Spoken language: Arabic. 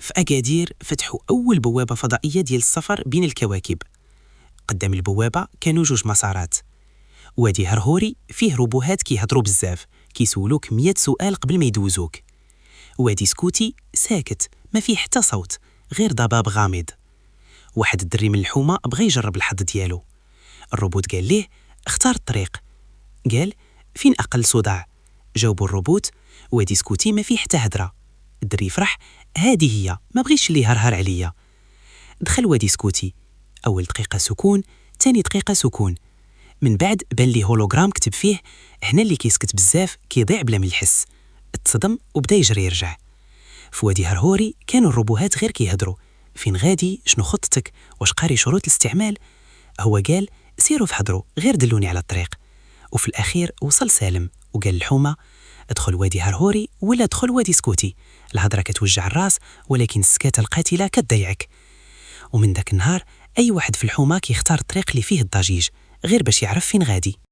في أكادير فتحوا أول بوابة فضائية ديال السفر بين الكواكب. قدام البوابة كانوا جوج مسارات. وادي هرهوري فيه روبوهات كيهضروا بزاف كيسولوك 100 سؤال قبل ما يدوزوك. وادي سكوتي ساكت ما فيه حتى صوت غير ضباب غامض. واحد الدري من الحومة بغى يجرب الحظ ديالو. الروبوت قال ليه اختار الطريق. قال فين أقل صداع. جاوبوا الروبوت وادي سكوتي ما فيه حتى هدرة. الدري فرح هذه هي ما بغيش اللي هرهر عليا. دخل وادي سكوتي. أول دقيقة سكون تاني دقيقة سكون. من بعد بان لي هولوغرام كتب فيه هنا اللي كيسكت بزاف كيضيع بلا ما يحس. اتصدم وبدا يجري يرجع. في وادي هرهوري كانوا الروبوهات غير كيهضروا فين غادي شنو خطتك واش قاري شروط الاستعمال. هو قال سيروا فحضروا غير دلوني على الطريق. وفي الأخير وصل سالم وقال الحومة ادخل وادي هرهوري ولا ادخل وادي سكوتي. الهضرة كتوجع الراس ولكن السكاتة القاتلة كتضيعك. ومن ذاك النهار أي واحد في الحومة كيختار الطريق اللي فيه الضجيج غير باش يعرف فين غادي.